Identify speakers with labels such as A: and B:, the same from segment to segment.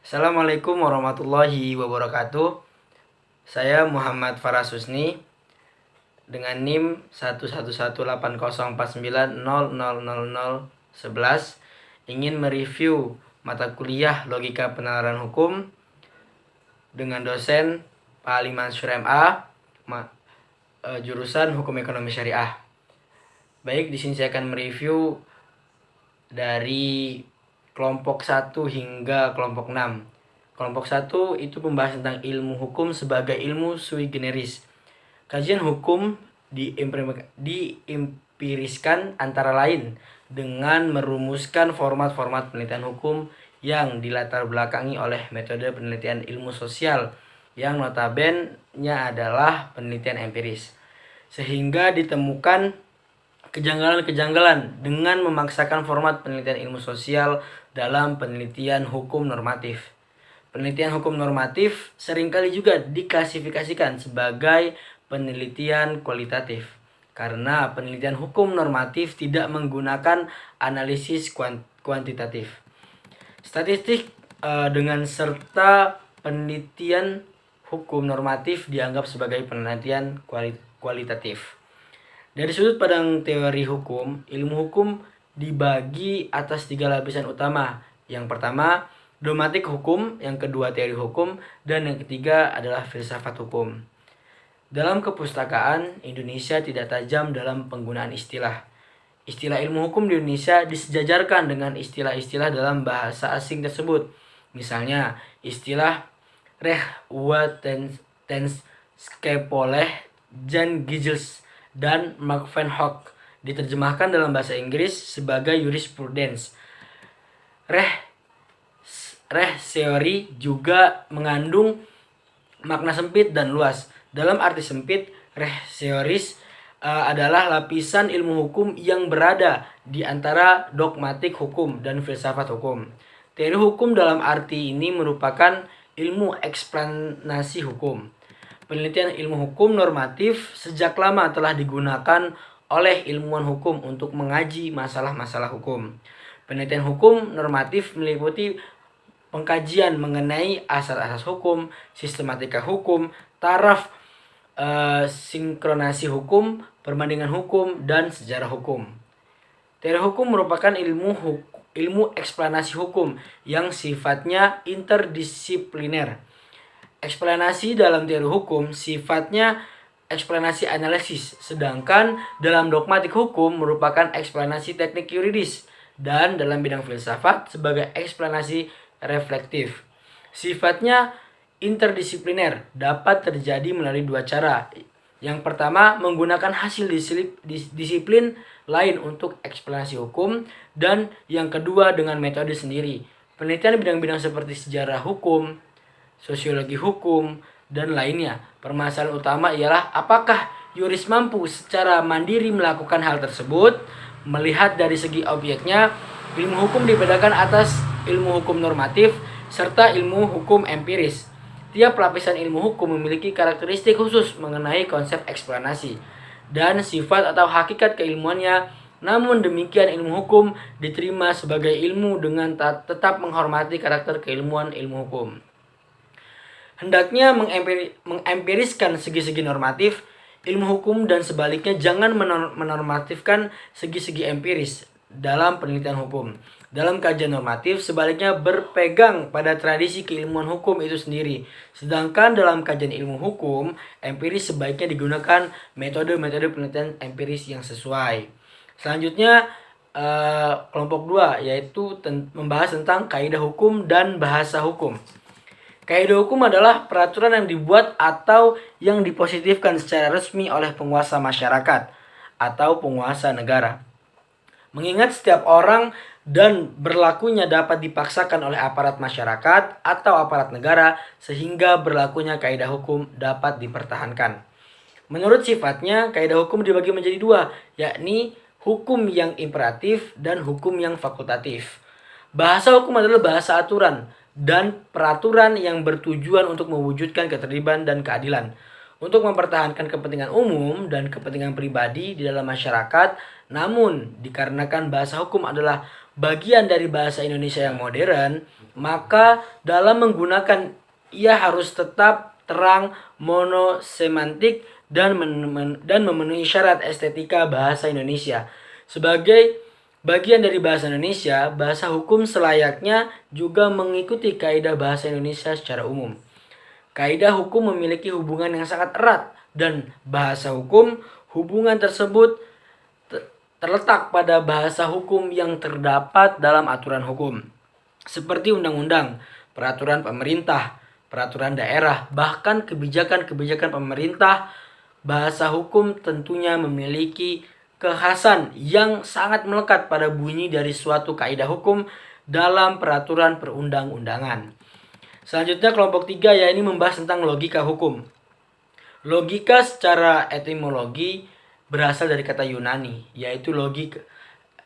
A: Assalamualaikum warahmatullahi wabarakatuh. Saya Muhammad Farah Susni dengan NIM 1118049000011 ingin mereview mata kuliah Logika Penalaran Hukum dengan dosen Pak Ali Mansur MA, jurusan Hukum Ekonomi Syariah. Baik, di sini saya akan mereview dari kelompok 1 hingga kelompok 6. Kelompok 1 itu membahas tentang ilmu hukum sebagai ilmu sui generis. Kajian hukum diempiriskan antara lain dengan merumuskan format-format penelitian hukum yang dilatar belakangi oleh metode penelitian ilmu sosial yang notabene-nya adalah penelitian empiris. Sehingga ditemukan kejanggalan-kejanggalan dengan memaksakan format penelitian ilmu sosial dalam penelitian hukum normatif. Penelitian hukum normatif seringkali juga diklasifikasikan sebagai penelitian kualitatif karena penelitian hukum normatif tidak menggunakan analisis kuantitatif. Statistik dengan serta penelitian hukum normatif dianggap sebagai penelitian kualitatif. Dari sudut pandang teori hukum, ilmu hukum dibagi atas 3 lapisan utama. Yang pertama, dogmatik hukum, yang kedua teori hukum, dan yang ketiga adalah filsafat hukum. Dalam kepustakaan, Indonesia tidak tajam dalam penggunaan istilah. Istilah ilmu hukum di Indonesia disejajarkan dengan istilah-istilah dalam bahasa asing tersebut. Misalnya, istilah Rechtwetenschappoleh, Jan Giesels, dan Mark Van Hoek diterjemahkan dalam bahasa Inggris sebagai jurisprudence. Teori juga mengandung makna sempit dan luas. Dalam arti sempit, teoris adalah lapisan ilmu hukum yang berada di antara dogmatik hukum dan filsafat hukum. Teori hukum dalam arti ini merupakan ilmu eksplanasi hukum. Penelitian ilmu hukum normatif sejak lama telah digunakan oleh ilmuwan hukum untuk mengaji masalah-masalah hukum. Penelitian hukum normatif meliputi pengkajian mengenai asas-asas hukum, sistematika hukum, taraf, sinkronasi hukum, perbandingan hukum, dan sejarah hukum. Teori hukum merupakan ilmu eksplanasi hukum yang sifatnya interdisipliner. Eksplanasi dalam teori hukum sifatnya eksplanasi analisis, sedangkan dalam dogmatik hukum merupakan eksplanasi teknik yuridis, dan dalam bidang filsafat sebagai eksplanasi reflektif. Sifatnya interdisipliner, dapat terjadi melalui 2 cara. Yang pertama, menggunakan hasil disiplin lain untuk eksplanasi hukum, dan yang kedua dengan metode sendiri. Penelitian bidang-bidang seperti sejarah hukum, sosiologi hukum, dan lainnya. Permasalahan utama ialah apakah yuris mampu secara mandiri melakukan hal tersebut. Melihat dari segi objeknya, ilmu hukum dibedakan atas ilmu hukum normatif serta ilmu hukum empiris. Tiap lapisan ilmu hukum memiliki karakteristik khusus mengenai konsep eksplanasi dan sifat atau hakikat keilmuannya. Namun demikian, ilmu hukum diterima sebagai ilmu dengan tetap menghormati karakter keilmuan ilmu hukum. Hendaknya mengempiriskan segi-segi normatif ilmu hukum dan sebaliknya jangan menormatifkan segi-segi empiris dalam penelitian hukum. Dalam kajian normatif sebaliknya berpegang pada tradisi keilmuan hukum itu sendiri. Sedangkan dalam kajian ilmu hukum, empiris sebaiknya digunakan metode-metode penelitian empiris yang sesuai. Selanjutnya kelompok 2 yaitu membahas tentang kaidah hukum dan bahasa hukum. Kaidah hukum adalah peraturan yang dibuat atau yang dipositifkan secara resmi oleh penguasa masyarakat atau penguasa negara. Mengingat setiap orang dan berlakunya dapat dipaksakan oleh aparat masyarakat atau aparat negara sehingga berlakunya kaidah hukum dapat dipertahankan. Menurut sifatnya, kaidah hukum dibagi menjadi 2, yakni hukum yang imperatif dan hukum yang fakultatif. Bahasa hukum adalah bahasa aturan dan peraturan yang bertujuan untuk mewujudkan ketertiban dan keadilan, untuk mempertahankan kepentingan umum dan kepentingan pribadi di dalam masyarakat. Namun, dikarenakan bahasa hukum adalah bagian dari bahasa Indonesia yang modern, maka dalam menggunakan ia harus tetap terang, monosemantik, dan memenuhi syarat estetika bahasa Indonesia. Sebagai bagian dari bahasa Indonesia, bahasa hukum selayaknya juga mengikuti kaidah bahasa Indonesia secara umum. Kaidah hukum memiliki hubungan yang sangat erat, dan bahasa hukum, hubungan tersebut terletak pada bahasa hukum yang terdapat dalam aturan hukum, seperti undang-undang, peraturan pemerintah, peraturan daerah, bahkan kebijakan-kebijakan pemerintah. Bahasa hukum tentunya memiliki kekhasan yang sangat melekat pada bunyi dari suatu kaidah hukum dalam peraturan perundang-undangan. Selanjutnya kelompok 3 ya, ini membahas tentang logika hukum. Logika secara etimologi berasal dari kata Yunani, yaitu logik.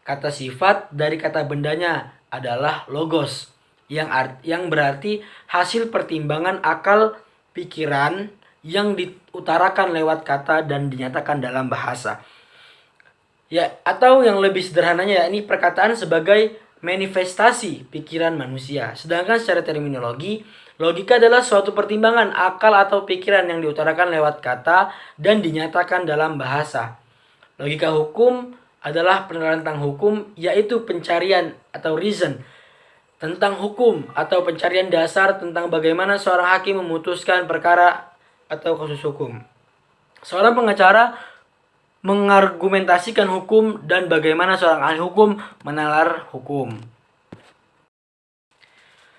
A: Kata sifat dari kata bendanya adalah logos, yang berarti hasil pertimbangan akal pikiran yang diutarakan lewat kata dan dinyatakan dalam bahasa. Ya, atau yang lebih sederhananya, ini perkataan sebagai manifestasi pikiran manusia. Sedangkan secara terminologi, logika adalah suatu pertimbangan akal atau pikiran yang diutarakan lewat kata dan dinyatakan dalam bahasa. Logika hukum adalah penerapan tentang hukum, yaitu pencarian atau reason tentang hukum atau pencarian dasar tentang bagaimana seorang hakim memutuskan perkara atau kasus hukum. Seorang pengacara mengargumentasikan hukum dan bagaimana seorang ahli hukum menalar hukum.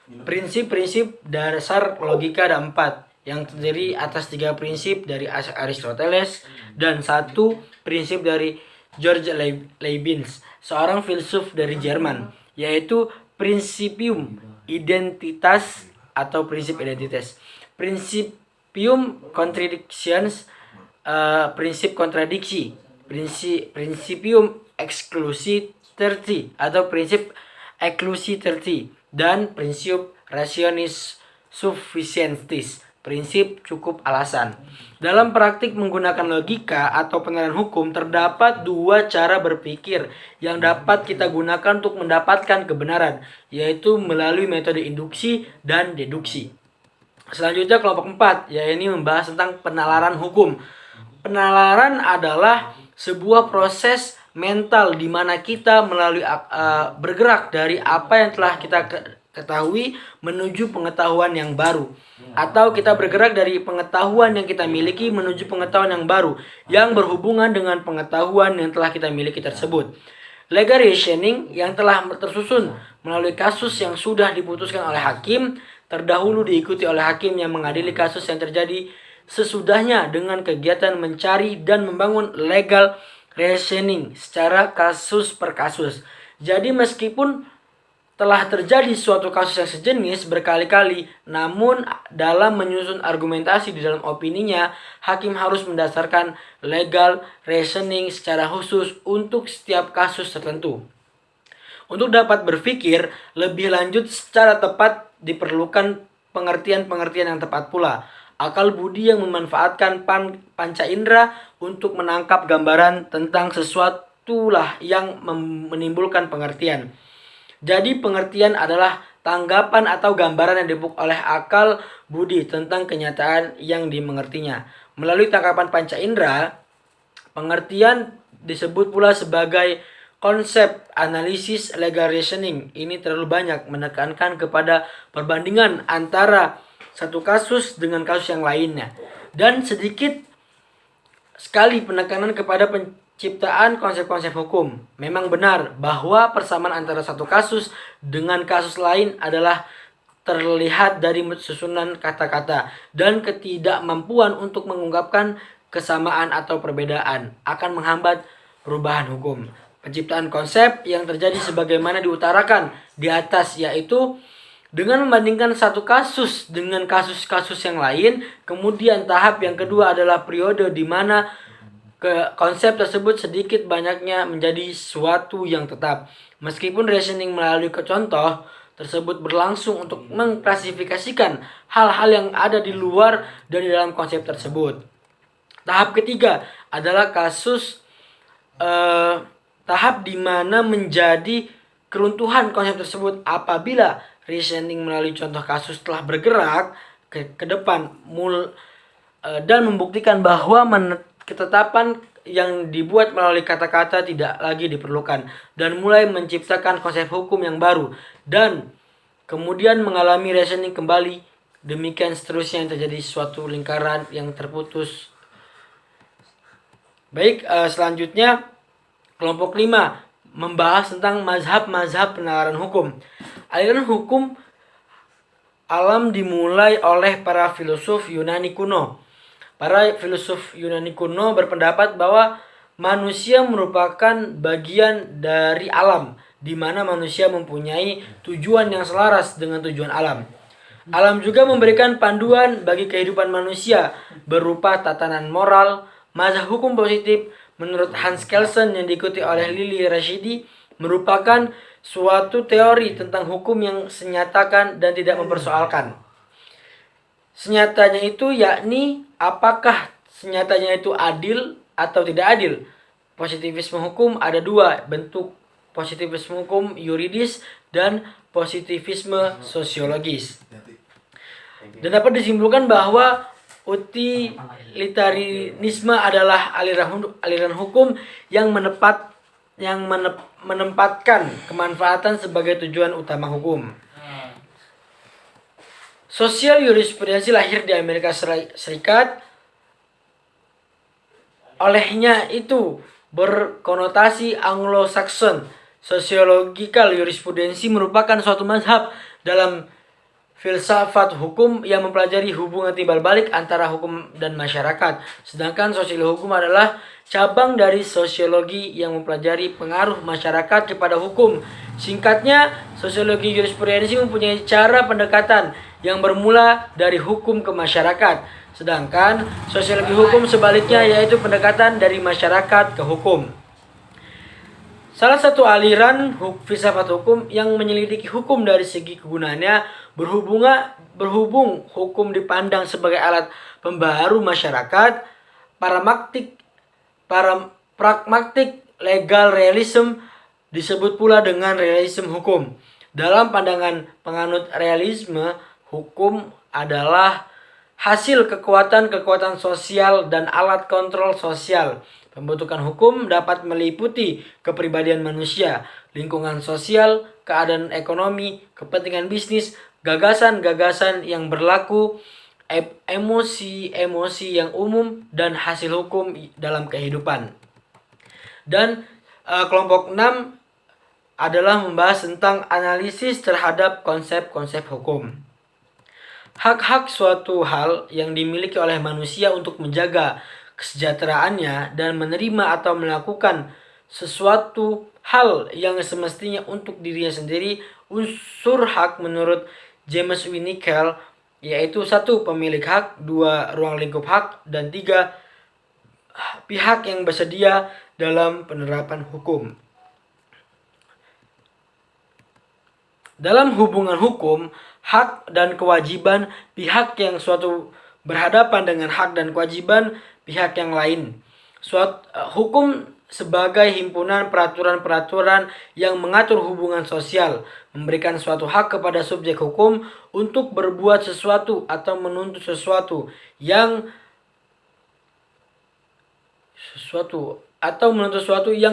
A: Prinsip-prinsip dasar logika ada 4, yang terdiri atas 3 prinsip dari Aristoteles dan 1 prinsip dari George Leibniz, seorang filsuf dari Jerman, yaitu Principium Identitas atau prinsip identitas, Principium Contradictions, prinsip kontradiksi, Principium Exclusivity atau prinsip exclusivity, dan prinsip rationis sufficientis, prinsip cukup alasan. Dalam praktik menggunakan logika atau penerapan hukum, terdapat 2 cara berpikir yang dapat kita gunakan untuk mendapatkan kebenaran, yaitu melalui metode induksi dan deduksi. Selanjutnya kelompok 4, yaitu membahas tentang penalaran hukum. Penalaran adalah sebuah proses mental di mana kita melalui bergerak dari apa yang telah kita ketahui menuju pengetahuan yang baru, atau kita bergerak dari pengetahuan yang kita miliki menuju pengetahuan yang baru yang berhubungan dengan pengetahuan yang telah kita miliki tersebut. Legal reasoning yang telah tersusun melalui kasus yang sudah diputuskan oleh hakim terdahulu diikuti oleh hakim yang mengadili kasus yang terjadi sesudahnya dengan kegiatan mencari dan membangun legal reasoning secara kasus per kasus. Jadi meskipun telah terjadi suatu kasus yang sejenis berkali-kali, namun dalam menyusun argumentasi di dalam opininya, hakim harus mendasarkan legal reasoning secara khusus untuk setiap kasus tertentu. Untuk dapat berpikir lebih lanjut secara tepat diperlukan pengertian-pengertian yang tepat pula. Akal budi yang memanfaatkan panca indera untuk menangkap gambaran tentang sesuatu lah yang menimbulkan pengertian. Jadi pengertian adalah tanggapan atau gambaran yang dibentuk oleh akal budi tentang kenyataan yang dimengertinya. Melalui tangkapan panca indera, pengertian disebut pula sebagai konsep analisis legal reasoning. Ini terlalu banyak menekankan kepada perbandingan antara satu kasus dengan kasus yang lainnya, dan sedikit sekali penekanan kepada penciptaan konsep-konsep hukum. Memang benar bahwa persamaan antara satu kasus dengan kasus lain adalah terlihat dari susunan kata-kata, dan ketidakmampuan untuk mengungkapkan kesamaan atau perbedaan akan menghambat perubahan hukum. Penciptaan konsep yang terjadi sebagaimana diutarakan di atas, yaitu dengan membandingkan satu kasus dengan kasus-kasus yang lain. Kemudian tahap yang kedua adalah periode di mana konsep tersebut sedikit banyaknya menjadi suatu yang tetap. Meskipun reasoning melalui contoh tersebut berlangsung untuk mengklasifikasikan hal-hal yang ada di luar dan di dalam konsep tersebut. Tahap ketiga adalah tahap di mana menjadi keruntuhan konsep tersebut apabila reasoning melalui contoh kasus telah bergerak ke depan dan membuktikan bahwa ketetapan yang dibuat melalui kata-kata tidak lagi diperlukan dan mulai menciptakan konsep hukum yang baru dan kemudian mengalami reasoning kembali, demikian seterusnya yang terjadi suatu lingkaran yang terputus. Baik, selanjutnya kelompok 5 membahas tentang mazhab-mazhab penalaran hukum. Aliran hukum alam dimulai oleh para filsuf Yunani kuno. Para filsuf Yunani kuno berpendapat bahwa manusia merupakan bagian dari alam, di mana manusia mempunyai tujuan yang selaras dengan tujuan alam. Alam juga memberikan panduan bagi kehidupan manusia berupa tatanan moral. Mazhab hukum positif menurut Hans Kelsen yang diikuti oleh Lili Rashidi merupakan suatu teori tentang hukum yang senyatakan dan tidak mempersoalkan. Senyatanya itu yakni apakah senyatanya itu adil atau tidak adil. Positivisme hukum ada dua bentuk, positivisme hukum yuridis dan positivisme sosiologis. Dan dapat disimpulkan bahwa utilitarianisme adalah aliran hukum yang menempatkan kemanfaatan sebagai tujuan utama hukum. Sosial jurisprudensi lahir di Amerika Serikat. Olehnya itu berkonotasi Anglo-Saxon. Sociological jurisprudensi merupakan suatu mazhab dalam filsafat hukum yang mempelajari hubungan timbal balik antara hukum dan masyarakat. Sedangkan sosiologi hukum adalah cabang dari sosiologi yang mempelajari pengaruh masyarakat kepada hukum. Singkatnya, sosiologi jurisprudensi mempunyai cara pendekatan yang bermula dari hukum ke masyarakat. Sedangkan sosiologi hukum sebaliknya, yaitu pendekatan dari masyarakat ke hukum. Salah satu aliran filsafat hukum yang menyelidiki hukum dari segi kegunaannya berhubung hukum dipandang sebagai alat pembaharu masyarakat, pragmatik legal realism disebut pula dengan realisme hukum. Dalam pandangan penganut realisme, hukum adalah hasil kekuatan sosial dan alat kontrol sosial. Pembentukan hukum dapat meliputi kepribadian manusia, lingkungan sosial, keadaan ekonomi, kepentingan bisnis, gagasan-gagasan yang berlaku, emosi-emosi yang umum, dan hasil hukum dalam kehidupan. Dan kelompok 6 adalah membahas tentang analisis terhadap konsep-konsep hukum. Hak-hak suatu hal yang dimiliki oleh manusia untuk menjaga kesejahteraannya dan menerima atau melakukan sesuatu hal yang semestinya untuk dirinya sendiri. Unsur hak menurut James Winnickel yaitu 1. Pemilik hak, 2. Ruang lingkup hak, dan 3. Pihak yang bersedia dalam penerapan hukum. Dalam hubungan hukum, hak dan kewajiban pihak yang suatu berhadapan dengan hak dan kewajiban pihak yang lain. Hukum sebagai himpunan peraturan-peraturan yang mengatur hubungan sosial, memberikan suatu hak kepada subjek hukum untuk berbuat sesuatu atau menuntut sesuatu yang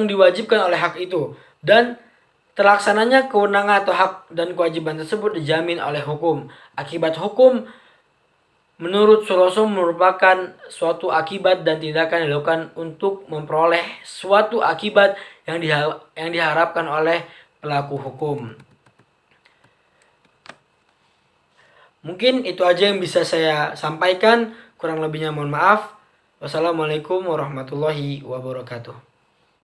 A: diwajibkan oleh hak itu, dan terlaksananya kewenangan atau hak dan kewajiban tersebut dijamin oleh hukum. Akibat hukum menurut Suroso merupakan suatu akibat dan tindakan dilakukan untuk memperoleh suatu akibat yang diharapkan oleh pelaku hukum. Mungkin itu aja yang bisa saya sampaikan. Kurang lebihnya mohon maaf. Wassalamualaikum warahmatullahi wabarakatuh.